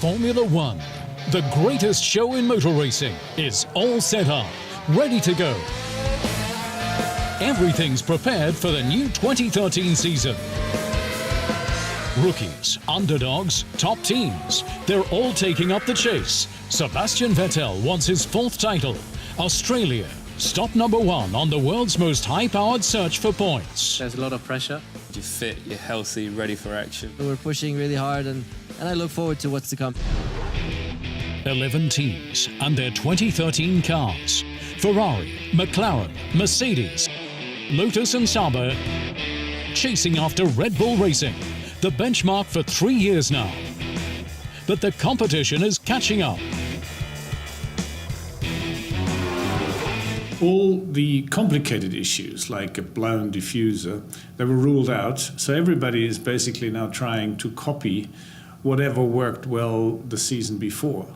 Formula One, the greatest show in motor racing, is all set up, ready to go. Everything's prepared for the new 2013 season. Rookies, underdogs, top teams, they're all taking up the chase. Sebastian Vettel wants his 4th title. Australia, stop number 1 on the world's most high-powered search for points. There's a lot of pressure. You're fit, you're healthy, ready for action. We're pushing really hard and I look forward to what's to come. 11 teams and their 2013 cars. Ferrari, McLaren, Mercedes, Lotus and Sauber, chasing after Red Bull Racing, the benchmark for 3 years now. But the competition is catching up. All the complicated issues, like a blown diffuser, they were ruled out. So everybody is basically now trying to copy whatever worked well the season before.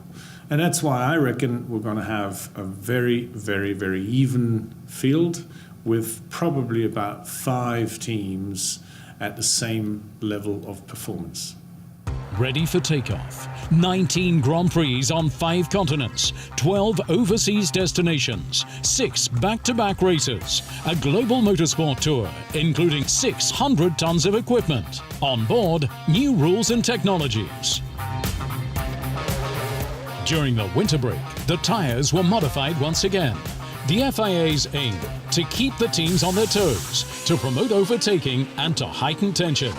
And that's why I reckon we're going to have a very, very, very even field with probably about 5 teams at the same level of performance. Ready for takeoff. 19 Grand Prix on 5 continents, 12 overseas destinations, 6 back-to-back races, a global motorsport tour, including 600 tons of equipment. On board, new rules and technologies. During the winter break, the tyres were modified once again. The FIA's aim to keep the teams on their toes, to promote overtaking and to heighten tension.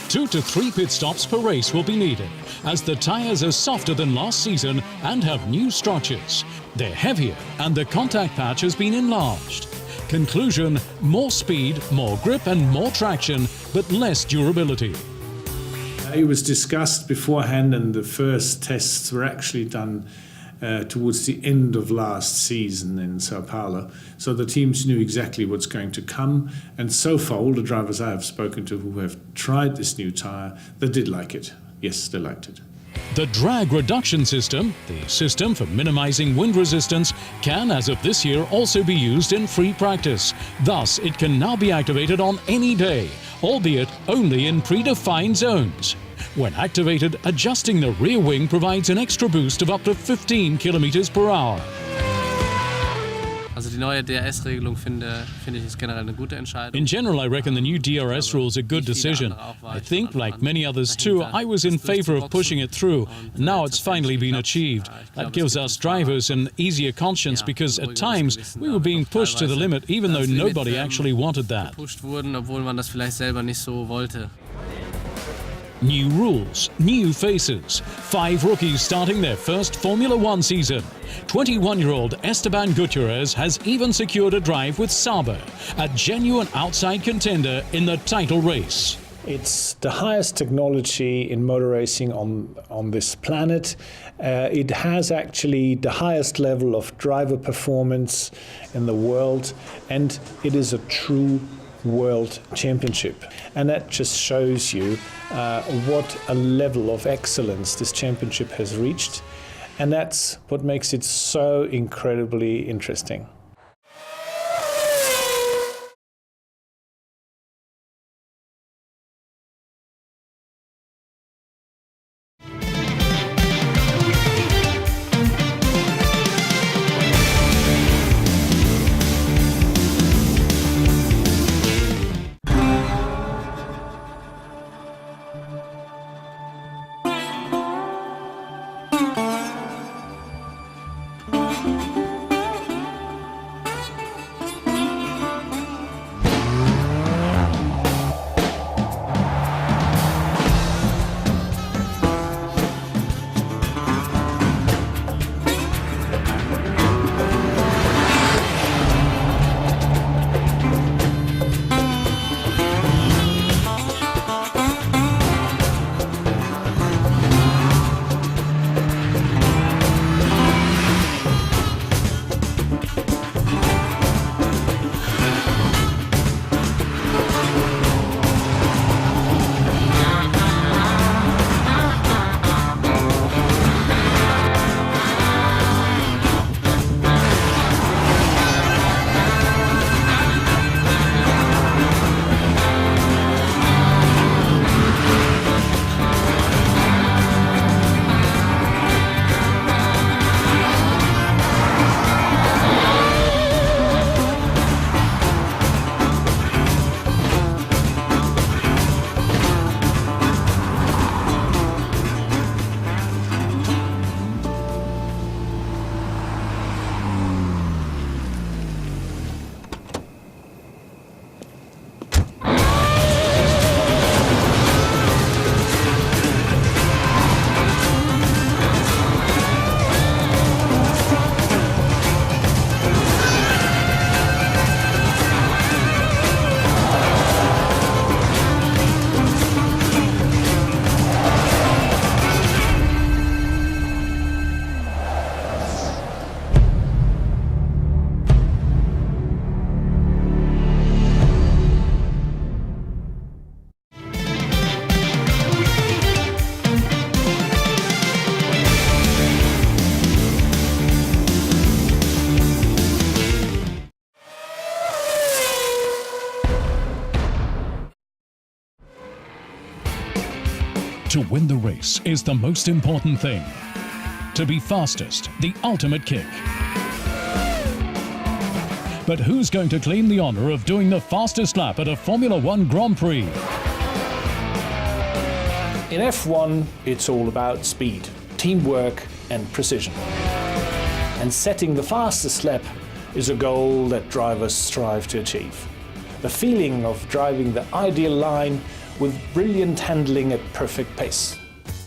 2 to 3 pit stops per race will be needed, as the tyres are softer than last season and have new structures. They're heavier and the contact patch has been enlarged. Conclusion, more speed, more grip and more traction, but less durability. It was discussed beforehand, and the first tests were actually done towards the end of last season in Sao Paulo. So the teams knew exactly what's going to come. And so far, all the drivers I have spoken to who have tried this new tyre, they did like it. Yes, they liked it. The drag reduction system, the system for minimizing wind resistance, can, as of this year, also be used in free practice. Thus, it can now be activated on any day, albeit only in predefined zones. When activated, adjusting the rear wing provides an extra boost of up to 15 kilometers per hour. Also die neue DRS-Regelung finde ich ist generell eine gute Entscheidung. In general, I reckon the new DRS rules are a good decision. I think, like many others too, I was in favor of pushing it through. Now it's finally been achieved. That gives us drivers an easier conscience, because at times we were being pushed to the limit even though nobody actually wanted that. Gepusht wurden, obwohl man das vielleicht selber nicht so wollte. New rules, new faces. 5 rookies starting their first Formula One season. 21-year-old Esteban Gutierrez has even secured a drive with Sauber, a genuine outside contender in the title race. It's the highest technology in motor racing on this planet. It has actually the highest level of driver performance in the world, and it is a true World Championship. And that just shows you what a level of excellence this championship has reached. And that's what makes it so incredibly interesting. To win the race is the most important thing. To be fastest, the ultimate kick. But who's going to claim the honor of doing the fastest lap at a Formula One Grand Prix? In F1, it's all about speed, teamwork and precision. And setting the fastest lap is a goal that drivers strive to achieve. The feeling of driving the ideal line with brilliant handling at perfect pace.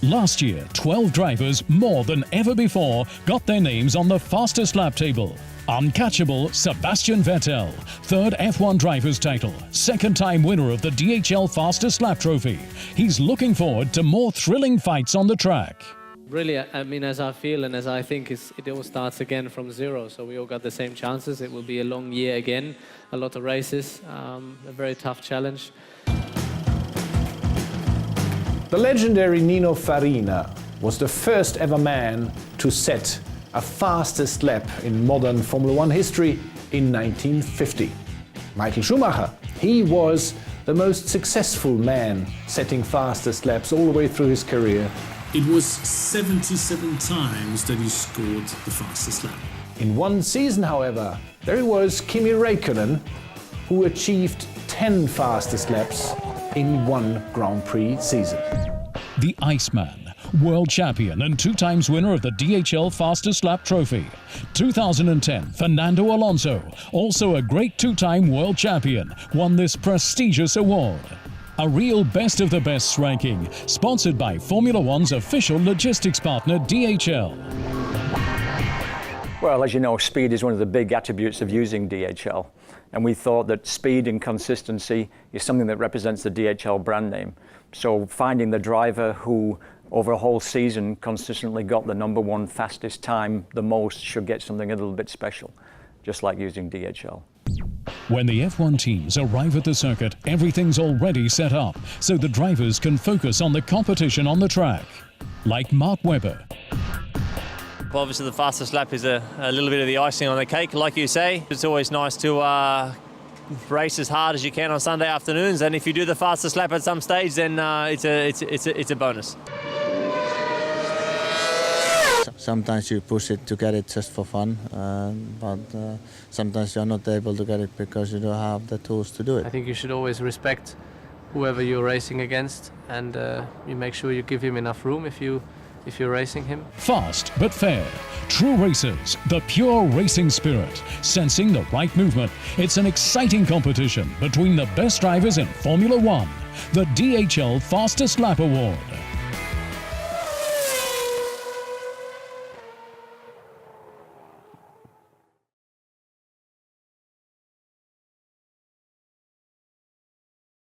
Last year, 12 drivers, more than ever before, got their names on the fastest lap table. Uncatchable Sebastian Vettel, third F1 driver's title, second-time winner of the DHL Fastest Lap Trophy. He's looking forward to more thrilling fights on the track. Really, I mean, as I feel and as I think, it all starts again from zero. So we all got the same chances. It will be a long year again, a lot of races, a very tough challenge. The legendary Nino Farina was the first ever man to set a fastest lap in modern Formula One history in 1950. Michael Schumacher, he was the most successful man setting fastest laps all the way through his career. It was 77 times that he scored the fastest lap. In one season, however, there was Kimi Raikkonen, who achieved 10 fastest laps in one Grand Prix season. The Iceman, world champion and 2 times winner of the DHL Fastest Lap Trophy. 2010, Fernando Alonso, also a great 2-time world champion, won this prestigious award. A real best of the best ranking, sponsored by Formula One's official logistics partner, DHL. Well, as you know, speed is one of the big attributes of using DHL. And we thought that speed and consistency is something that represents the DHL brand name. So finding the driver who, over a whole season, consistently got the #1 fastest time the most should get something a little bit special, just like using DHL. When the F1 teams arrive at the circuit, everything's already set up, so the drivers can focus on the competition on the track. Like Mark Webber. Well, obviously the fastest lap is a little bit of the icing on the cake, like you say. It's always nice to race as hard as you can on Sunday afternoons, and if you do the fastest lap at some stage, then it's a bonus. Sometimes you push it to get it just for fun, but sometimes you're not able to get it because you don't have the tools to do it. I think you should always respect whoever you're racing against, and you make sure you give him enough room if you're racing him. Fast but fair. True racers, the pure racing spirit, sensing the right movement. It's an exciting competition between the best drivers in Formula One. The DHL Fastest Lap Award.